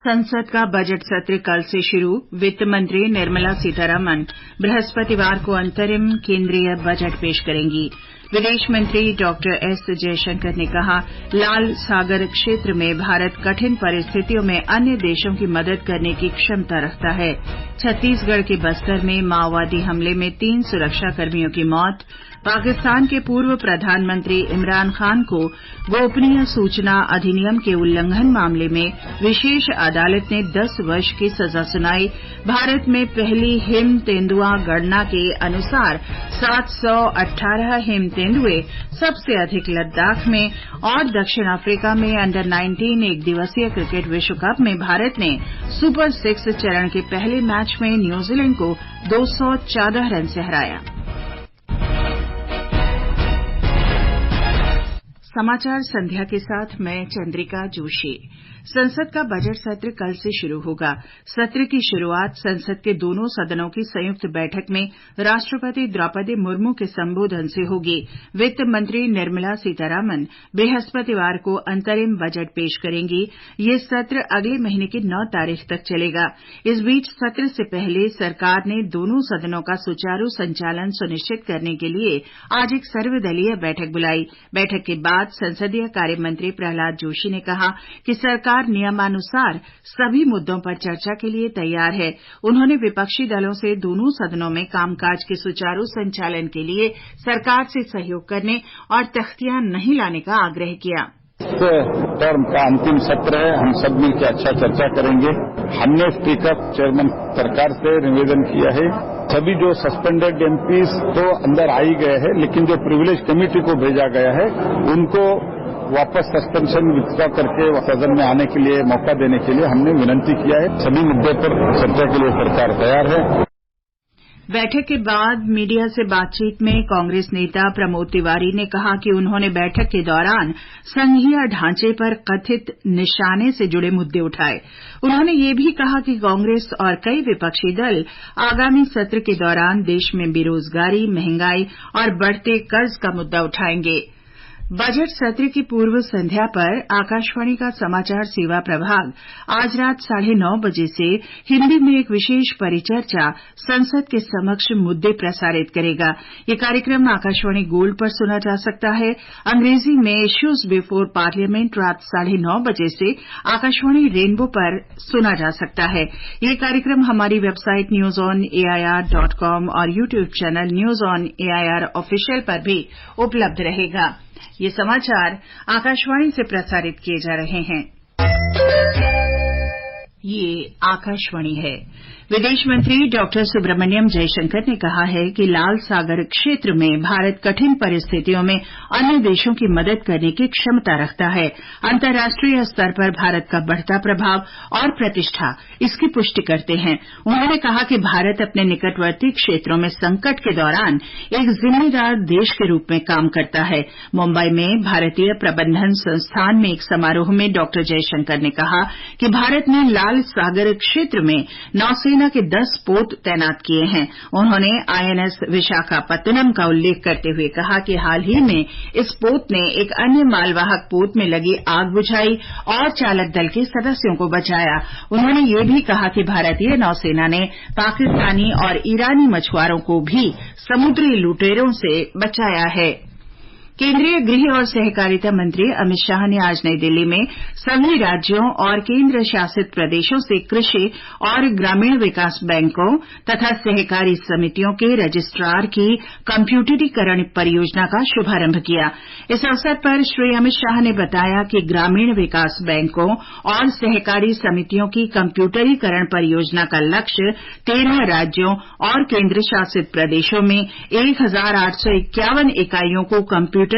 संसद का बजट सत्र कल से शुरू। वित्त मंत्री निर्मला सीतारमण बृहस्पतिवार को अंतरिम केंद्रीय बजट पेश करेंगी। विदेश मंत्री डॉक्टर एस जयशंकर ने कहा, लाल सागर क्षेत्र में भारत कठिन परिस्थितियों में अन्य देशों की मदद करने की क्षमता रखता है। छत्तीसगढ़ के बस्तर में माओवादी हमले में 3 सुरक्षाकर्मियों की मौत। पाकिस्तान के पूर्व प्रधानमंत्री इमरान खान को गोपनीय सूचना अधिनियम के उल्लंघन मामले में विशेष अदालत ने 10 वर्ष की सजा सुनाई। भारत में पहली हिम तेंदुआ गणना के अनुसार 718 हिम तेंदुए सबसे अधिक लद्दाख में। और दक्षिण अफ्रीका में अंडर 19 एक दिवसीय क्रिकेट विश्व कप में भारत ने सुपर 6 चरण के पहले मैच में न्यूजीलैंड को 214 रन से हराया। समाचार संध्या के साथ मैं चंद्रिका जोशी। संसद का बजट सत्र कल से शुरू होगा। सत्र की शुरुआत संसद के दोनों सदनों की संयुक्त बैठक में राष्ट्रपति द्रौपदी मुर्मू के संबोधन से होगी। वित्त मंत्री निर्मला सीतारमण बृहस्पतिवार को अंतरिम बजट पेश करेंगी। ये सत्र अगले महीने की 9 तारीख तक चलेगा। इस बीच सत्र से पहले सरकार ने दोनों सदनों का सुचारू संचालन सुनिश्चित करने के लिए आज एक सर्वदलीय बैठक बुलाई। बैठक के बाद संसदीय कार्य मंत्री प्रहलाद जोशी ने कहा कि सरकार नियमानुसार सभी मुद्दों पर चर्चा के लिए तैयार है। उन्होंने विपक्षी दलों से दोनों सदनों में कामकाज के सुचारू संचालन के लिए सरकार से सहयोग करने और तख्तियां नहीं लाने का आग्रह किया। टर्म का अंतिम सत्र है, हम सब मिलकर अच्छा चर्चा करेंगे। हमने स्पीकर चेयरमैन सरकार से निवेदन किया है, सभी जो सस्पेंडेड एमपीज तो अंदर आ ही गए हैं, लेकिन जो प्रिविलेज कमेटी को भेजा गया है उनको वापस सस्पेंशन विथड्रॉ करके सदन में आने के लिए मौका देने के लिए हमने विनती किया है। सभी मुद्दों पर चर्चा के लिए सरकार तैयार है। बैठक के बाद मीडिया से बातचीत में कांग्रेस नेता प्रमोद तिवारी ने कहा कि उन्होंने बैठक के दौरान संघीय ढांचे पर कथित निशाने से जुड़े मुद्दे उठाए। उन्होंने ये भी कहा कि कांग्रेस और कई विपक्षी दल आगामी सत्र के दौरान देश में बेरोजगारी, महंगाई और बढ़ते कर्ज का मुद्दा उठाएंगे। बजट सत्र की पूर्व संध्या पर आकाशवाणी का समाचार सेवा प्रभाग आज रात 9:30 बजे से हिन्दी में एक विशेष परिचर्चा संसद के समक्ष मुद्दे प्रसारित करेगा। ये कार्यक्रम आकाशवाणी गोल्ड पर सुना जा सकता है। अंग्रेजी में इश्यूज बिफोर पार्लियामेंट रात 9:30 बजे से आकाशवाणी रेनबो पर सुना जा सकता है। ये कार्यक्रम हमारी वेबसाइट newsonair.com और YouTube channel news on AIR official पर भी उपलब्ध रहेगा। ये समाचार आकाशवाणी से प्रसारित किए जा रहे हैं। ये आकाशवाणी है। विदेश मंत्री डॉक्टर सुब्रमण्यम जयशंकर ने कहा है कि लाल सागर क्षेत्र में भारत कठिन परिस्थितियों में अन्य देशों की मदद करने की क्षमता रखता है। अंतर्राष्ट्रीय स्तर पर भारत का बढ़ता प्रभाव और प्रतिष्ठा इसकी पुष्टि करते हैं। उन्होंने कहा कि भारत अपने निकटवर्ती क्षेत्रों में संकट के दौरान एक जिम्मेदार देश के रूप में काम करता है। मुंबई में भारतीय प्रबंधन संस्थान में एक समारोह में डॉक्टर जयशंकर ने कहा कि भारत ने लाल सागर क्षेत्र में नौसेना के 10 पोत तैनात किए हैं। उन्होंने आईएनएस विशाखापत्तनम का उल्लेख करते हुए कहा कि हाल ही में इस पोत ने एक अन्य मालवाहक पोत में लगी आग बुझाई और चालक दल के सदस्यों को बचाया। उन्होंने ये भी कहा कि भारतीय नौसेना ने पाकिस्तानी और ईरानी मछुआरों को भी समुद्री लुटेरों से बचाया है। केंद्रीय गृह और सहकारिता मंत्री अमित शाह ने आज नई दिल्ली में सभी राज्यों और केंद्र शासित प्रदेशों से कृषि और ग्रामीण विकास बैंकों तथा सहकारी समितियों के रजिस्ट्रार की कम्प्यूटरीकरण परियोजना का शुभारंभ किया। इस अवसर पर श्री अमित शाह ने बताया कि ग्रामीण विकास बैंकों और सहकारी समितियों की कम्प्यूटरीकरण परियोजना का लक्ष्य 13 राज्यों और केंद्र शासित प्रदेशों में 1851 इकाइयों को कम्प्यूटरीकृत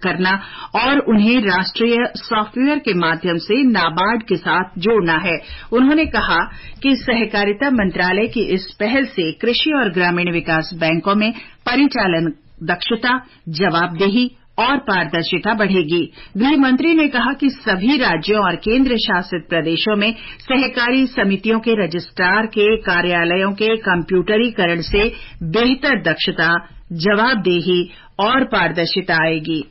करना और उन्हें राष्ट्रीय सॉफ्टवेयर के माध्यम से नाबार्ड के साथ जोड़ना है। उन्होंने कहा कि सहकारिता मंत्रालय की इस पहल से कृषि और ग्रामीण विकास बैंकों में परिचालन दक्षता, जवाबदेही और पारदर्शिता बढ़ेगी। गृह मंत्री ने कहा कि सभी राज्यों और केंद्र शासित प्रदेशों में सहकारी समितियों के रजिस्ट्रार के कार्यालयों के कम्प्यूटरीकरण से बेहतर दक्षता, जवाबदेही और पारदर्शिता आएगी।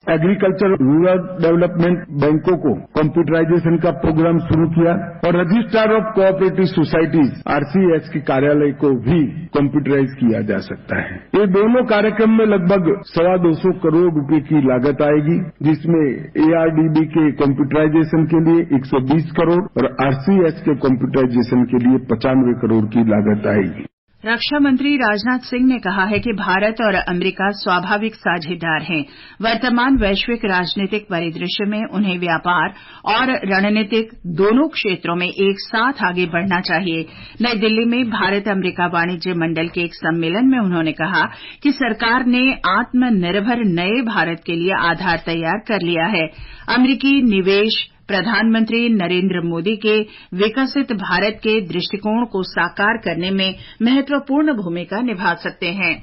एग्रीकल्चर रूरल डेवलपमेंट बैंकों को कंप्यूटराइजेशन का प्रोग्राम शुरू किया और registrar of cooperative societies RCS के कार्यालय को भी कंप्यूटराइज किया जा सकता है। ये दोनों कार्यक्रम में लगभग 225 करोड़ रुपए की लागत आएगी, जिसमें ARDB के कंप्यूटराइजेशन के लिए 120 करोड़ और RCS के कंप्यूटराइजेशन के लिए 95 करोड़ की लागत आएगी। रक्षा मंत्री राजनाथ सिंह ने कहा है कि भारत और अमेरिका स्वाभाविक साझेदार हैं। वर्तमान वैश्विक राजनीतिक परिदृश्य में उन्हें व्यापार और रणनीतिक दोनों क्षेत्रों में एक साथ आगे बढ़ना चाहिए। नई दिल्ली में भारत अमेरिका वाणिज्य मंडल के एक सम्मेलन में उन्होंने कहा कि सरकार ने आत्मनिर्भर नए भारत के लिए आधार तैयार कर लिया है। अमेरिकी निवेश प्रधानमंत्री नरेंद्र मोदी के विकसित भारत के दृष्टिकोण को साकार करने में महत्वपूर्ण भूमिका निभा सकते हैं।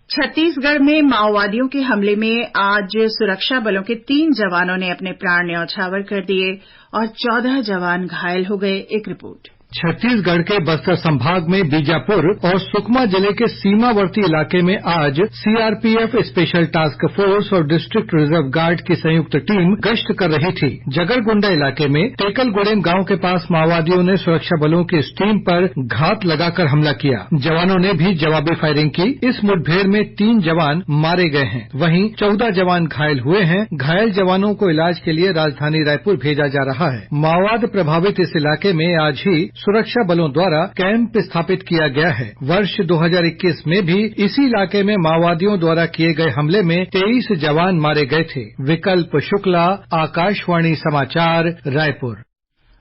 छत्तीसगढ़ में माओवादियों के हमले में आज सुरक्षा बलों के 3 जवानों ने अपने प्राण न्यौछावर कर दिए और 14 जवान घायल हो गए। एक रिपोर्ट। छत्तीसगढ़ के बस्तर संभाग में बीजापुर और सुकमा जिले के सीमावर्ती इलाके में आज CRPF स्पेशल टास्क फोर्स और डिस्ट्रिक्ट रिजर्व गार्ड की संयुक्त टीम गश्त कर रही थी। जगरगुंडा इलाके में टेकलगुड़ेम गांव के पास माओवादियों ने सुरक्षा बलों की इस टीम पर घात लगाकर हमला किया। जवानों ने भी जवाबी फायरिंग की। इस मुठभेड़ में 3 जवान मारे गए हैं, वहीं 14 जवान घायल हुए हैं। घायल जवानों को इलाज के लिए राजधानी रायपुर भेजा जा रहा है। माओवाद प्रभावित इस इलाके में आज ही सुरक्षा बलों द्वारा कैंप स्थापित किया गया है। वर्ष 2021 में भी इसी इलाके में माओवादियों द्वारा किए गए हमले में 23 जवान मारे गए थे। विकल्प शुक्ला, आकाशवाणी समाचार, रायपुर।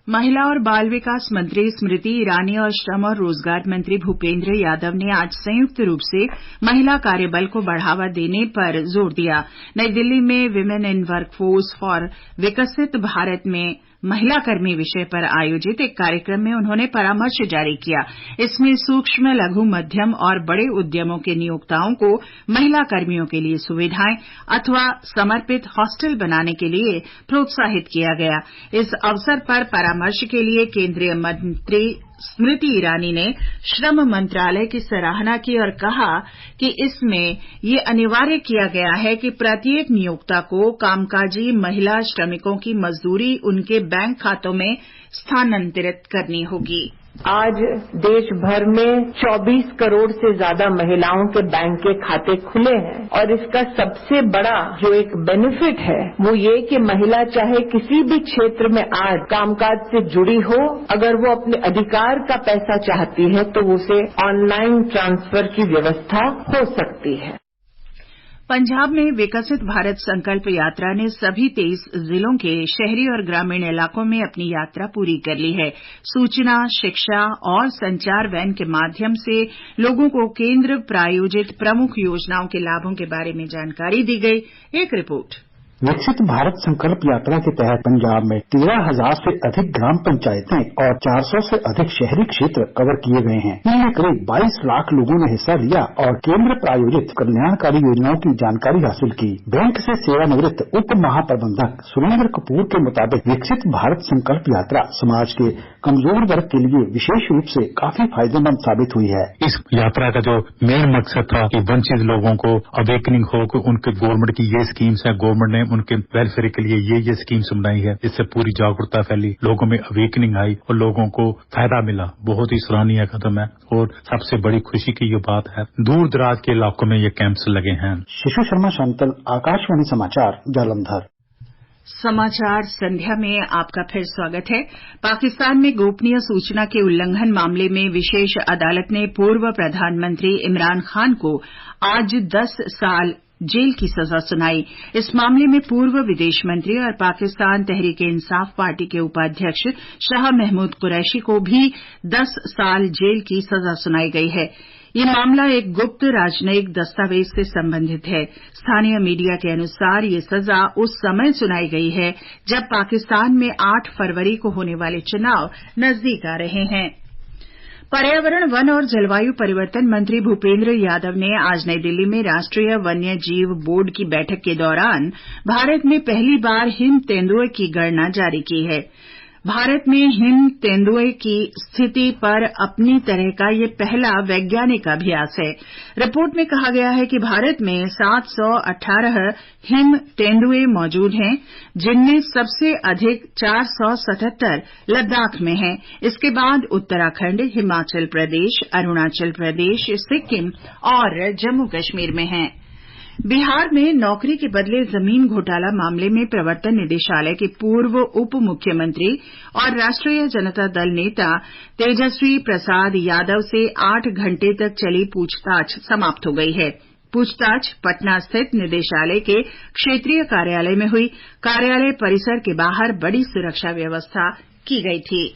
महिला और बाल विकास मंत्री स्मृति ईरानी और श्रम और रोजगार मंत्री भूपेन्द्र यादव ने आज संयुक्त रूप से महिला कार्यबल को बढ़ावा देने पर जोर दिया। नई दिल्ली में विमेन इन वर्कफोर्स फॉर विकसित भारत में महिला कर्मी विषय पर आयोजित एक कार्यक्रम में उन्होंने परामर्श जारी किया। इसमें सूक्ष्म, लघु, मध्यम और बड़े उद्यमों के नियोक्ताओं को महिला कर्मियों के लिए सुविधाएं अथवा समर्पित हॉस्टल बनाने के लिए प्रोत्साहित किया गया। इस अवसर पर परामर्श के लिए केंद्रीय मंत्री स्मृति ईरानी ने श्रम मंत्रालय की सराहना की और कहा कि इसमें ये अनिवार्य किया गया है कि प्रत्येक नियोक्ता को कामकाजी महिला श्रमिकों की मजदूरी उनके बैंक खातों में स्थानांतरित करनी होगी। आज देश भर में 24 करोड़ से ज्यादा महिलाओं के बैंक के खाते खुले हैं और इसका सबसे बड़ा जो एक बेनिफिट है वो ये कि महिला चाहे किसी भी क्षेत्र में आज कामकाज से जुड़ी हो, अगर वो अपने अधिकार का पैसा चाहती है तो उसे ऑनलाइन ट्रांसफर की व्यवस्था हो सकती है। पंजाब में विकसित भारत संकल्प यात्रा ने सभी 23 जिलों के शहरी और ग्रामीण इलाकों में अपनी यात्रा पूरी कर ली है। सूचना, शिक्षा और संचार वैन के माध्यम से लोगों को केंद्र प्रायोजित प्रमुख योजनाओं के लाभों के बारे में जानकारी दी गई। एक रिपोर्ट। विकसित भारत संकल्प यात्रा के तहत पंजाब में 13,000 से अधिक ग्राम पंचायतें और 400 से अधिक शहरी क्षेत्र कवर किए गए हैं। इनमें करीब 22 लाख लोगों ने हिस्सा लिया और केंद्र प्रायोजित कल्याणकारी योजनाओं की जानकारी हासिल की। बैंक से सेवानिवृत्त उप महाप्रबंधक सुरेंद्र कपूर के मुताबिक विकसित भारत संकल्प यात्रा समाज के कमजोर वर्ग के लिए विशेष रूप से काफी फायदेमंद साबित हुई है। इस यात्रा का जो मेन मकसद था कि वंचित लोगों को अवेकनिंग हो, उनके गवर्नमेंट की ये स्कीम्स है, गवर्नमेंट ने उनके वेलफेयर के लिए ये स्कीम्स बनाई है, जिससे पूरी जागरूकता फैली, लोगों में अवेकनिंग आई और लोगों को फायदा मिला। बहुत ही सराहनीय कदम है और सबसे बड़ी खुशी की ये बात है दूर दराज के इलाकों में ये कैंप्स लगे हैं। शिशु शर्मा शांतल, आकाशवाणी समाचार, जालंधर। समाचार संध्या में आपका फिर स्वागत है। पाकिस्तान में गोपनीय सूचना के उल्लंघन मामले में विशेष अदालत ने पूर्व प्रधानमंत्री इमरान खान को आज 10 साल जेल की सजा सुनाई। इस मामले में पूर्व विदेश मंत्री और पाकिस्तान तहरीक-ए-इंसाफ पार्टी के उपाध्यक्ष शाह महमूद कुरैशी को भी 10 साल जेल की सजा सुनाई गई है। ये मामला एक गुप्त राजनयिक दस्तावेज से संबंधित है। स्थानीय मीडिया के अनुसार ये सजा उस समय सुनाई गई है जब पाकिस्तान में 8 फरवरी को होने वाले चुनाव नजदीक आ रहे हैं। पर्यावरण, वन और जलवायु परिवर्तन मंत्री भूपेन्द्र यादव ने आज नई दिल्ली में राष्ट्रीय वन्य जीव बोर्ड की बैठक के दौरान भारत में पहली बार हिम तेंदुए की गणना जारी की है। भारत में हिम तेंदुए की स्थिति पर अपनी तरह का ये पहला वैज्ञानिक अभ्यास है। रिपोर्ट में कहा गया है कि भारत में 718 हिम तेंदुए मौजूद हैं, जिनमें सबसे अधिक 477 लद्दाख में हैं। इसके बाद उत्तराखंड, हिमाचल प्रदेश, अरुणाचल प्रदेश, सिक्किम और जम्मू कश्मीर में हैं। बिहार में नौकरी के बदले जमीन घोटाला मामले में प्रवर्तन निदेशालय के पूर्व उप मुख्यमंत्री और राष्ट्रीय जनता दल नेता तेजस्वी प्रसाद यादव से 8 घंटे तक चली पूछताछ समाप्त हो गई है। पूछताछ पटना स्थित निदेशालय के क्षेत्रीय कार्यालय में हुई। कार्यालय परिसर के बाहर बड़ी सुरक्षा व्यवस्था की गई थी।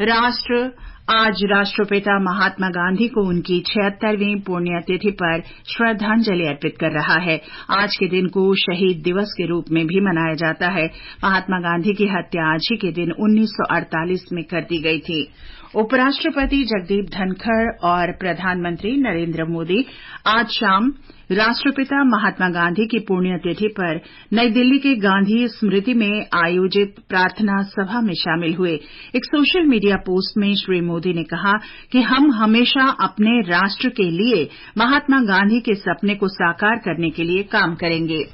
राष्ट्र आज राष्ट्रपिता महात्मा गांधी को उनकी 76वीं पुण्यतिथि पर श्रद्धांजलि अर्पित कर रहा है। आज के दिन को शहीद दिवस के रूप में भी मनाया जाता है। महात्मा गांधी की हत्या आज ही के दिन 1948 में कर दी गई थी। उपराष्ट्रपति जगदीप धनखड़ और प्रधानमंत्री नरेंद्र मोदी आज शाम राष्ट्रपिता महात्मा गांधी की पुण्यतिथि पर नई दिल्ली के गांधी स्मृति में आयोजित प्रार्थना सभा में शामिल हुए। एक सोशल मीडिया पोस्ट में श्री मोदी ने कहा कि हम हमेशा अपने राष्ट्र के लिए महात्मा गांधी के सपने को साकार करने के लिए काम करेंगे।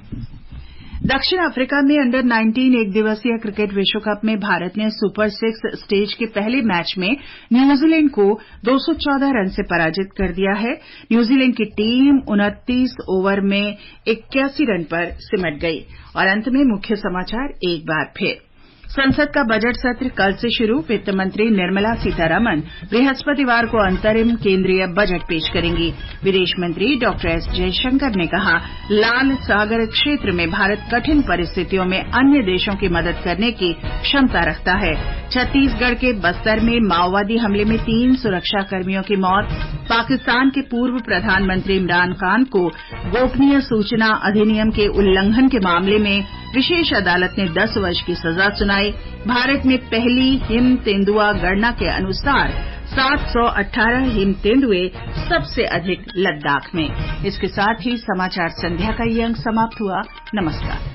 दक्षिण अफ्रीका में अंडर 19 एक दिवसीय क्रिकेट विश्व कप में भारत ने सुपर 6 स्टेज के पहले मैच में न्यूजीलैंड को 214 रन से पराजित कर दिया है। न्यूजीलैंड की टीम 29 ओवर में 81 रन पर सिमट गई। और अंत में मुख्य समाचार एक बार फिर। संसद का बजट सत्र कल से शुरू। वित्त मंत्री निर्मला सीतारमण बृहस्पतिवार को अंतरिम केंद्रीय बजट पेश करेंगी। विदेश मंत्री डॉक्टर एस जयशंकर ने कहा, लाल सागर क्षेत्र में भारत कठिन परिस्थितियों में अन्य देशों की मदद करने की क्षमता रखता है। छत्तीसगढ़ के बस्तर में माओवादी हमले में 3 सुरक्षाकर्मियों की मौत। पाकिस्तान के पूर्व प्रधानमंत्री इमरान खान को गोपनीय सूचना अधिनियम के उल्लंघन के मामले में विशेष अदालत ने 10 वर्ष की सजा सुनाई। भारत में पहली हिम तेंदुआ गणना के अनुसार 718 हिम तेंदुए सबसे अधिक लद्दाख में। इसके साथ ही समाचार संध्या का ये अंक समाप्त हुआ। नमस्कार।